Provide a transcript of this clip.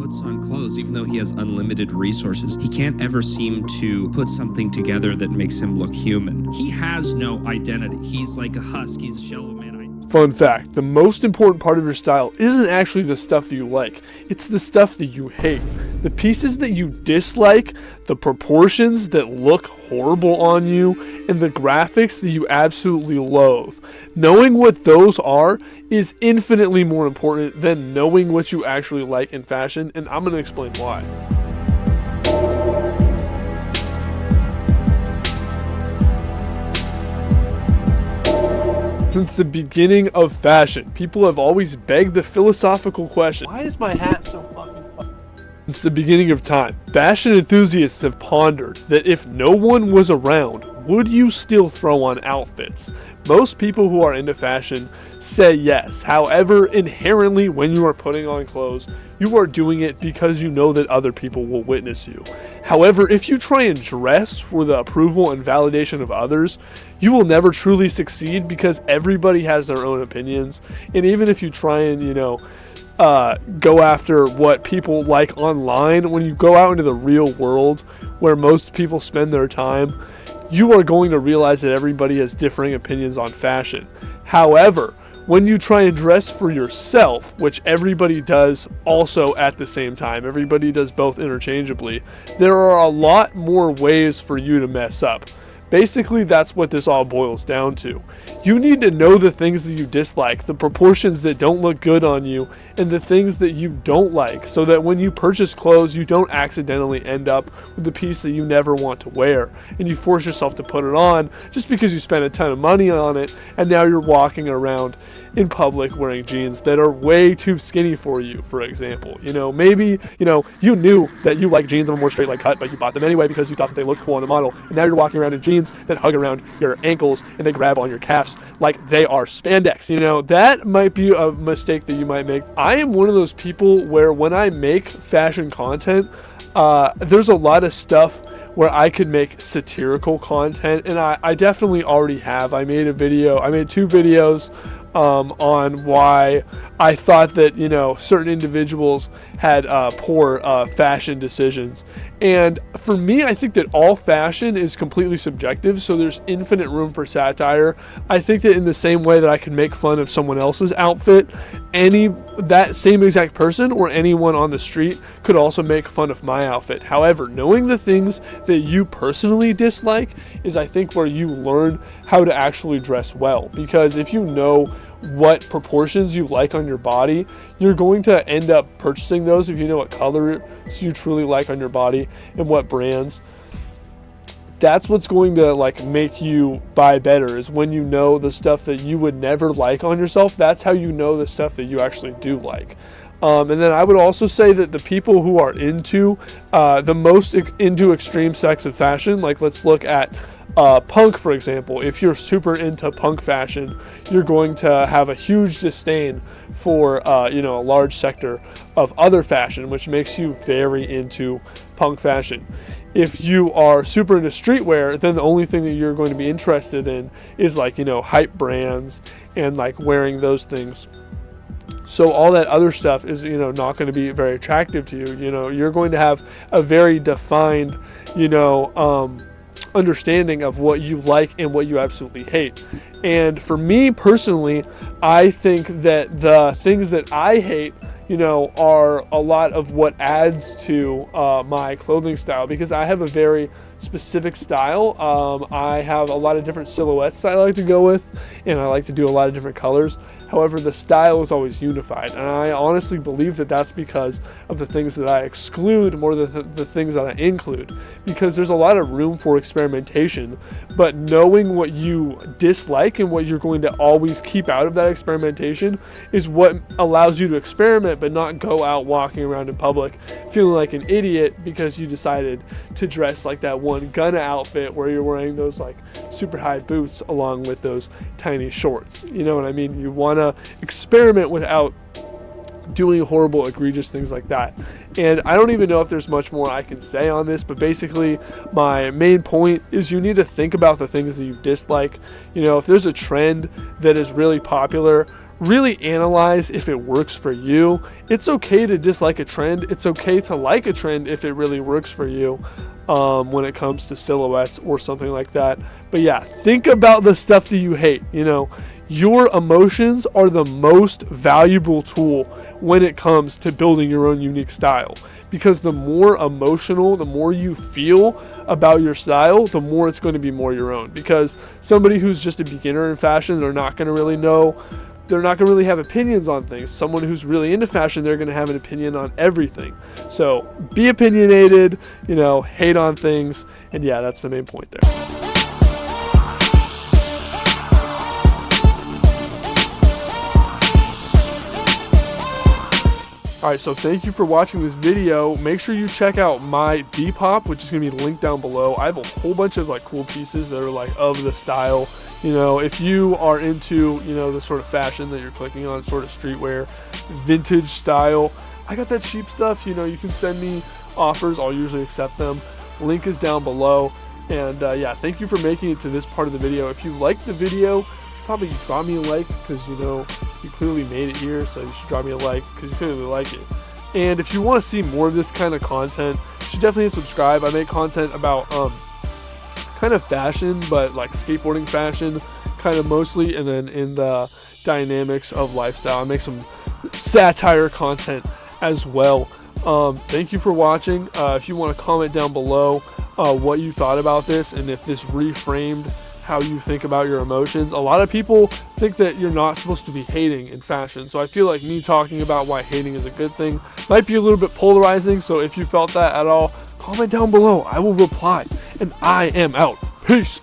puts on clothes, even though he has unlimited resources, he can't ever seem to put something together that makes him look human. He has no identity. He's like a husk. He's a shell of a man. Fun fact, the most important part of your style isn't actually the stuff that you like. It's the stuff that you hate. The pieces that you dislike, the proportions that look horrible on you, and the graphics that you absolutely loathe. Knowing what those are is infinitely more important than knowing what you actually like in fashion, and I'm going to explain why. Since the beginning of fashion, people have always begged the philosophical question, why is my hat so fucking fun? Since the beginning of time, fashion enthusiasts have pondered that if no one was around, would you still throw on outfits? Most people who are into fashion say yes. However, inherently, when you are putting on clothes, you are doing it because you know that other people will witness you. However, if you try and dress for the approval and validation of others, you will never truly succeed because everybody has their own opinions. And even if you try and, go after what people like online, when you go out into the real world where most people spend their time, you are going to realize that everybody has differing opinions on fashion. However, when you try and dress for yourself, which everybody does also at the same time, everybody does both interchangeably, there are a lot more ways for you to mess up. Basically, that's what this all boils down to. You need to know the things that you dislike, the proportions that don't look good on you, and the things that you don't like, so that when you purchase clothes, you don't accidentally end up with the piece that you never want to wear, and you force yourself to put it on just because you spent a ton of money on it, and now you're walking around in public wearing jeans that are way too skinny for you, for example. Maybe, you knew that you like jeans of a more straight leg cut, but you bought them anyway because you thought that they looked cool on the model, and now you're walking around in jeans that hug around your ankles and they grab on your calves like they are spandex. That might be a mistake that you might make. I am one of those people where when I make fashion content, there's a lot of stuff where I could make satirical content, and I definitely already have. I made two videos on why I thought that, certain individuals had poor fashion decisions. And for me, I think that all fashion is completely subjective, so there's infinite room for satire. I think that in the same way that I can make fun of someone else's outfit, that same exact person or anyone on the street could also make fun of my outfit. However, knowing the things that you personally dislike is, I think, where you learn how to actually dress well. Because if you know what proportions you like on your body, you're going to end up purchasing those if you know what colors you truly like on your body and what brands. That's what's going to make you buy better, is when you know the stuff that you would never like on yourself. That's how you know the stuff that you actually do like. And then I would also say that the people who are into the most into extreme sects of fashion, let's look at punk, for example. If you're super into punk fashion, you're going to have a huge disdain for a large sector of other fashion, which makes you very into punk fashion. If you are super into streetwear, then the only thing that you're going to be interested in is hype brands and wearing those things. So all that other stuff is, not going to be very attractive to you. You're going to have a very defined, understanding of what you like and what you absolutely hate. And for me personally, I think that the things that I hate, are a lot of what adds to my clothing style, because I have a very specific style. I have a lot of different silhouettes that I like to go with, and I like to do a lot of different colors. However, the style is always unified, and I honestly believe that that's because of the things that I exclude more than the things that I include, because there's a lot of room for experimentation, but knowing what you dislike and what you're going to always keep out of that experimentation is what allows you to experiment, but not go out walking around in public feeling like an idiot because you decided to dress like that one Gunna outfit where you're wearing those super high boots along with those tiny shorts. You know what I mean? You want to experiment without doing horrible, egregious things like that. And I don't even know if there's much more I can say on this, but basically my main point is you need to think about the things that you dislike. If there's a trend that is really popular really analyze if it works for you. It's okay to dislike a trend. It's okay to like a trend if it really works for you when it comes to silhouettes or something like that. But yeah, think about the stuff that you hate. You know, your emotions are the most valuable tool when it comes to building your own unique style, because the more emotional, the more you feel about your style, the more it's going to be more your own. Because somebody who's just a beginner in fashion, they're not going to really know, they're not going to really have opinions on things. Someone who's really into fashion, they're going to have an opinion on everything. So be opinionated, you know, hate on things, and yeah, that's the main point there. Alright, so thank you for watching this video. Make sure you check out my Depop, which is going to be linked down below. I have a whole bunch of like cool pieces that are like of the style. You know, if you are into, you know, the sort of fashion that you're clicking on, sort of streetwear, vintage style, I got that cheap stuff. You know, you can send me offers. I'll usually accept them. Link is down below. And yeah, thank you for making it to this part of the video. If you liked the video, probably drop me a like, because you know you clearly made it here, so you should drop me a like because you clearly like it. And if you want to see more of this kind of content, you should definitely subscribe. I make content about kind of fashion, but like skateboarding fashion kind of mostly, and then in the dynamics of lifestyle I make some satire content as well. Thank you for watching. If you want to comment down below what you thought about this, and if this reframed how you think about your emotions. A lot of people think that you're not supposed to be hating in fashion, so I feel like me talking about why hating is a good thing might be a little bit polarizing. So if you felt that at all, comment down below. I will reply, and I am out. Peace.